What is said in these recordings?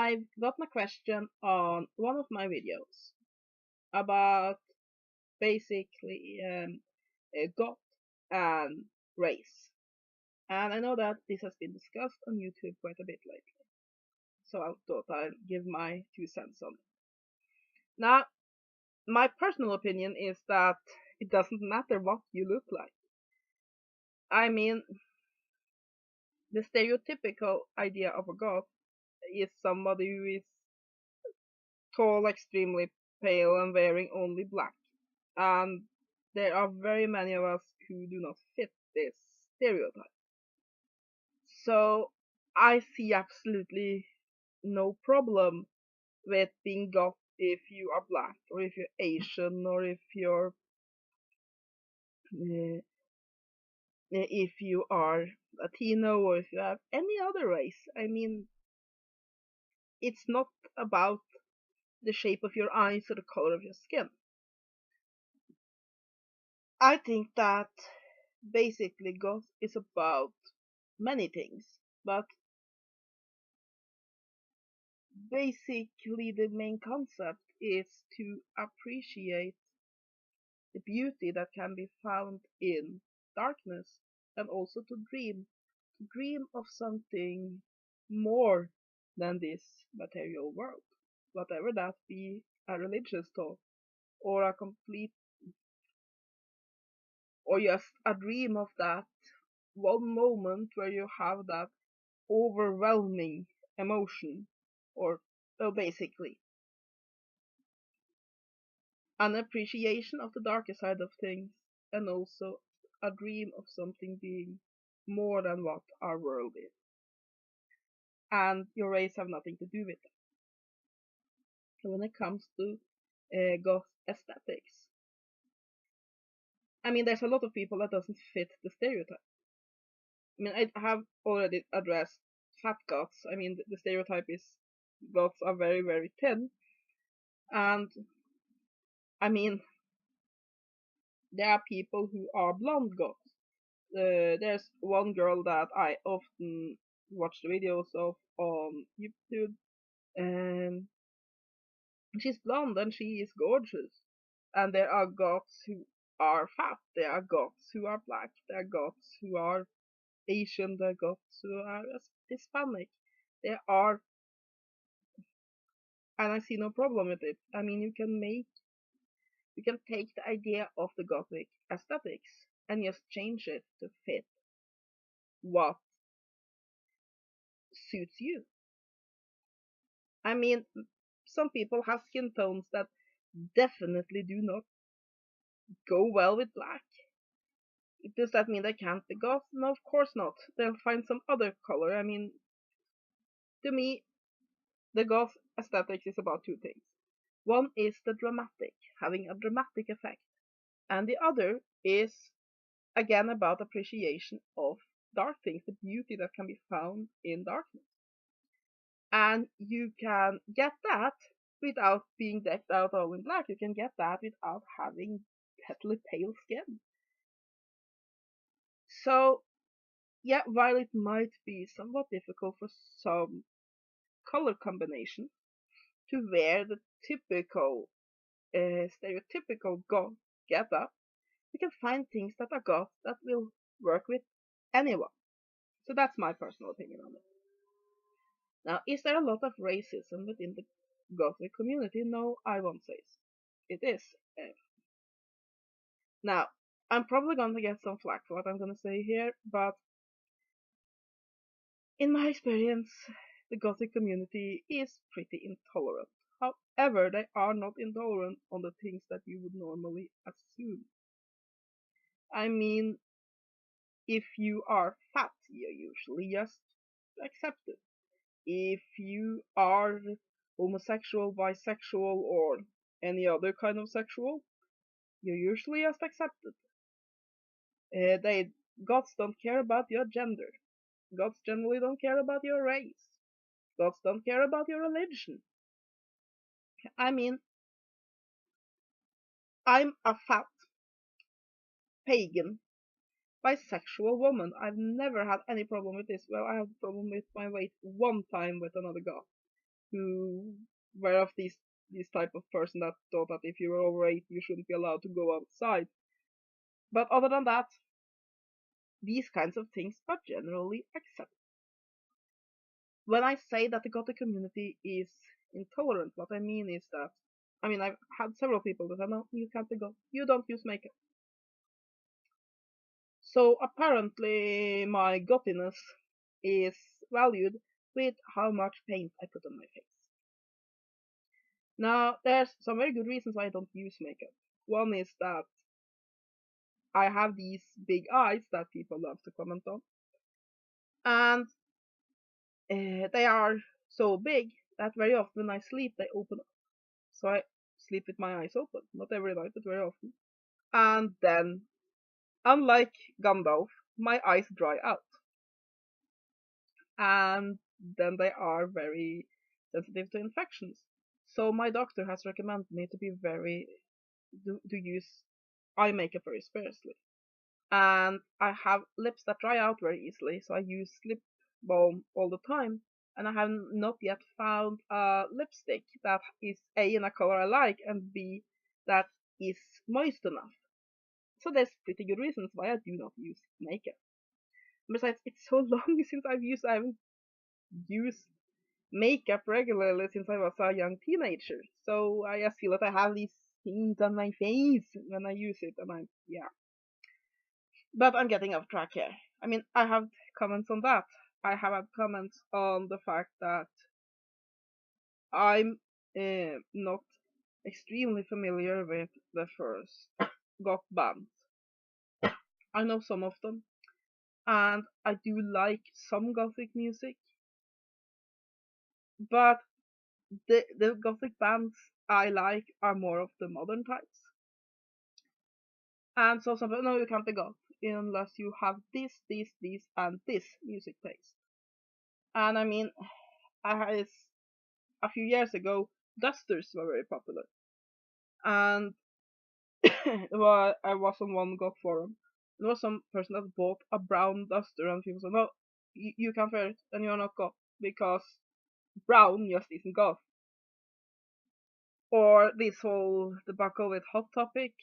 I've gotten a question on one of my videos about basically Goth and race. And I know that this has been discussed on YouTube quite a bit lately. So I thought I'd give my 2 cents on it. Now, my personal opinion is that it doesn't matter what you look like. I mean, the stereotypical idea of a Goth is somebody who is tall, extremely pale, and wearing only black. And there are very many of us who do not fit this stereotype. So I see absolutely no problem with being goth if you are black, or if you're Asian, or uh, if you are Latino, or if you have any other race. I mean, it's not about the shape of your eyes or the color of your skin. I think that basically goth is about many things, but basically the main concept is to appreciate the beauty that can be found in darkness, and also to dream of something more than this material world, whatever that be, a religious thought, or a complete, or just a dream of that one moment where you have that overwhelming emotion, or well, basically an appreciation of the darker side of things, and also a dream of something being more than what our world is. And your race have nothing to do with it. So when it comes to goth aesthetics, I mean, there's a lot of people that doesn't fit the stereotype. I mean, I have already addressed fat goths. I mean, the stereotype is goths are very, very thin. And I mean, there are people who are blonde goths. There's one girl that I often watch the videos of on YouTube, and she's blonde and she is gorgeous. And there are goths who are fat, there are goths who are black, there are goths who are Asian, there are goths who are Hispanic. There are, and I see no problem with it. I mean, you can take the idea of the Gothic aesthetics and just change it to fit what suits you. I mean, some people have skin tones that definitely do not go well with black. Does that mean they can't be goth? No, of course not. They'll find some other color. I mean, to me, the goth aesthetics is about two things. One is the dramatic, having a dramatic effect, and the other is again about appreciation of dark things, the beauty that can be found in darkness. And you can get that without being decked out all in black. You can get that without having deathly pale skin. So, yeah, while it might be somewhat difficult for some color combination to wear the typical, stereotypical goth get up, you can find things that are goth that will work with anyone. So that's my personal opinion on it. Now, is there a lot of racism within the Gothic community? No, I won't say so. It is. Now, I'm probably going to get some flack for what I'm going to say here, but in my experience, the Gothic community is pretty intolerant. However, they are not intolerant on the things that you would normally assume. I mean, if you are fat, you're usually just accepted. If you are homosexual, bisexual, or any other kind of sexual, you're usually just accepted. They gods don't care about your gender. Gods generally don't care about your race. Gods don't care about your religion. I mean, I'm a fat, pagan, bisexual woman. I've never had any problem with this. Well, I had a problem with my weight one time with another god who were of this type of person that thought that if you were over 8, you shouldn't be allowed to go outside. But other than that, these kinds of things are generally accepted. When I say that the Gothic community is intolerant, what I mean is that, I mean, I've had several people that say, no, you can't be Goth, you don't use makeup. So apparently my Gothiness is valued with how much paint I put on my face. Now, there's some very good reasons why I don't use makeup. One is that I have these big eyes that people love to comment on, and they are so big that very often when I sleep they open up. So I sleep with my eyes open, not every night, but very often. And then, unlike Gandalf, my eyes dry out, and then they are very sensitive to infections. So my doctor has recommended me to be to use eye makeup very sparsely. And I have lips that dry out very easily, so I use lip balm all the time. And I have not yet found a lipstick that is A, in a color I like, and B, that is moist enough. So there's pretty good reasons why I do not use makeup. Besides, it's so long since I haven't used makeup regularly since I was a young teenager. So I just feel that I have these things on my face when I use it, and yeah. But I'm getting off track here. I mean, I have comments on that. I have had comments on the fact that I'm not extremely familiar with the first Goth bands. I know some of them, and I do like some Gothic music, but the Gothic bands I like are more of the modern types. And so some people, no, you can't be Goth unless you have this, and this music taste. And I mean, a few years ago, dusters were very popular. And well, I was on one Goth forum. There was some person that bought a brown duster, and people said, no, you can't wear it, and you're not Goth, because brown just isn't Goth. Or this whole debacle with Hot Topic.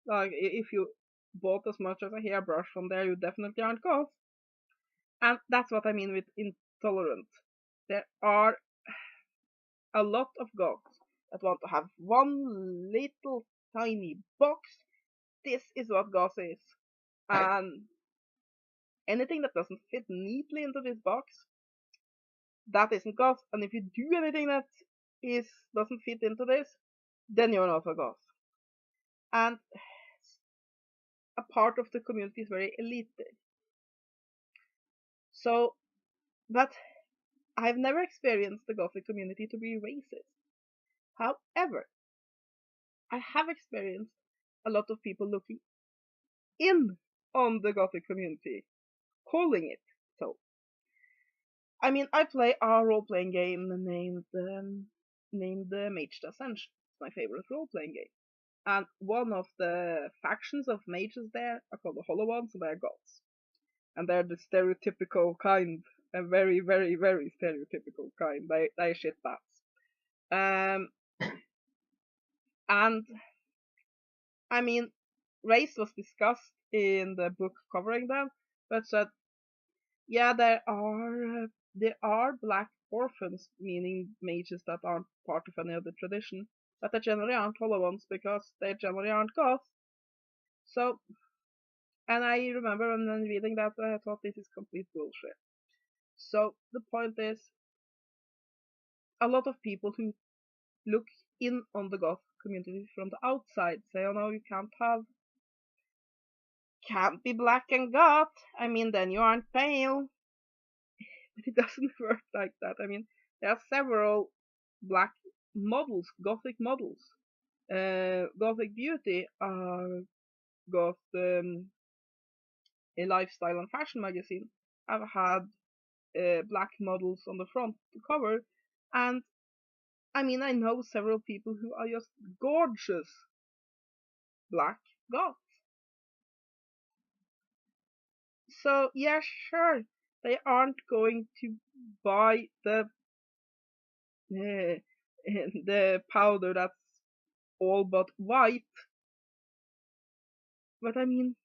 Like, if you bought as much as a hairbrush from there, you definitely aren't Goth. And that's what I mean with intolerant. There are a lot of Goths that want to have one little tiny box. This is what Goth is. And anything that doesn't fit neatly into this box, that isn't Goth. And if you do anything that doesn't fit into this, then you're not a Goth. And a part of the community is very elite. So, but I've never experienced the Gothic community to be racist. However, I have experienced a lot of people looking in on the Gothic community, calling it so. I mean, I play a role-playing game named Mage Ascension. It's my favorite role-playing game. And one of the factions of mages there are called the Hollow Ones, and they're goths. And they're the stereotypical kind, a very, very, very stereotypical kind. They shit bats. Um, and I mean, race was discussed in the book covering them, but said, yeah, there are black orphans, meaning mages that aren't part of any other tradition, but they generally aren't hollow ones because they generally aren't goths. So, and I remember when reading that, I thought this is complete bullshit. So the point is, a lot of people who look in on the goth community from the outside say, oh no, you can't be black and goth. I mean, then you aren't pale. But it doesn't work like that. I mean, there are several black models, gothic models. Gothic Beauty got a lifestyle and fashion magazine. I've had black models on the front cover, and I mean, I know several people who are just gorgeous black goths. So yeah, sure, they aren't going to buy the uh, the powder that's all but white. But I mean,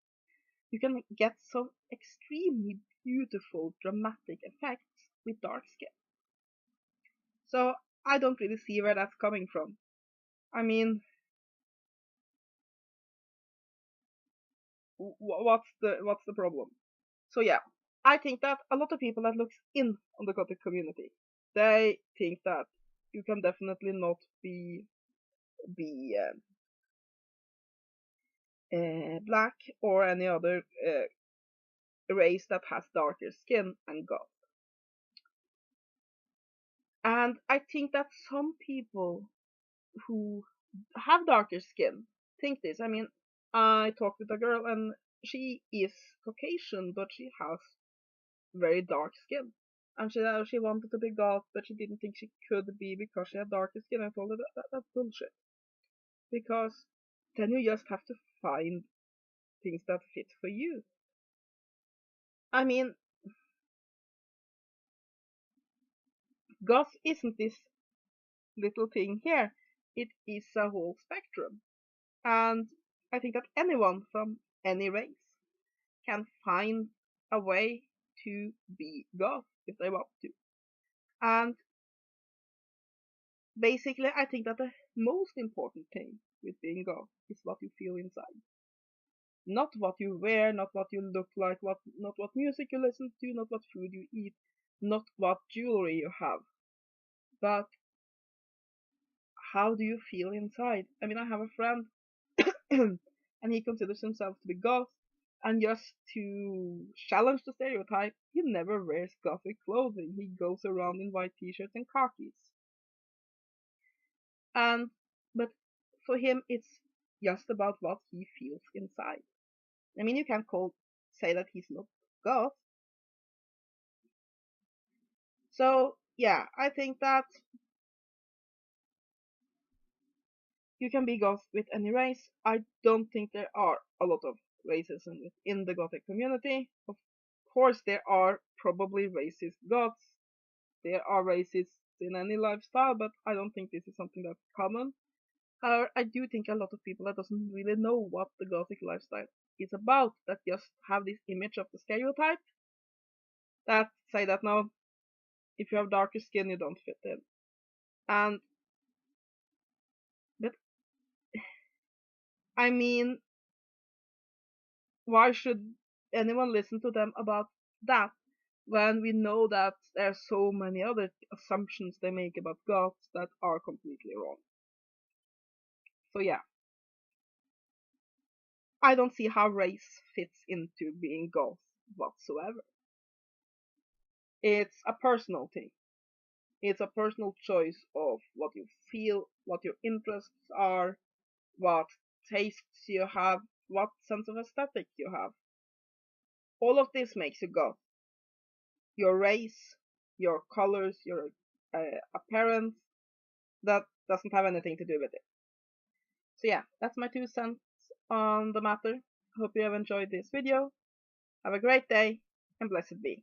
you can get some extremely beautiful dramatic effects with dark skin. So I don't really see where that's coming from. I mean, what's the problem? So yeah, I think that a lot of people that looks in on the Gothic community, they think that you can definitely not be black or any other race that has darker skin and goth. And I think that some people who have darker skin think this. I mean, I talked with a girl and she is Caucasian, but she has very dark skin. And she wanted to be goth, but she didn't think she could be because she had darker skin. I told her that's bullshit. Because then you just have to find things that fit for you. I mean, goth isn't this little thing here. It is a whole spectrum. And I think that anyone from any race can find a way to be goth if they want to. And basically, I think that the most important thing with being goth is what you feel inside. Not what you wear, not what you look like, not what music you listen to, not what food you eat, not what jewelry you have, but how do you feel inside? I mean, I have a friend and he considers himself to be goth, and just to challenge the stereotype, he never wears gothic clothing. He goes around in white t-shirts and khakis. And but for him it's just about what he feels inside. I mean, you can't say that he's not goth. So yeah, I think that you can be goth with any race. I don't think there are a lot of racism within the gothic community. Of course, there are probably racist goths. There are racists in any lifestyle, but I don't think this is something that's common. However, I do think a lot of people that doesn't really know what the gothic lifestyle is about, that just have this image of the stereotype, that say that no, if you have darker skin, you don't fit in. And but I mean, why should anyone listen to them about that when we know that there are so many other assumptions they make about goths that are completely wrong? So yeah, I don't see how race fits into being goth whatsoever. It's a personal thing. It's a personal choice of what you feel, what your interests are, what tastes you have, what sense of aesthetic you have. All of this makes you goth. Your race, your colors, your appearance, that doesn't have anything to do with it. So yeah, that's my 2 cents on the matter. Hope you have enjoyed this video. Have a great day and blessed be.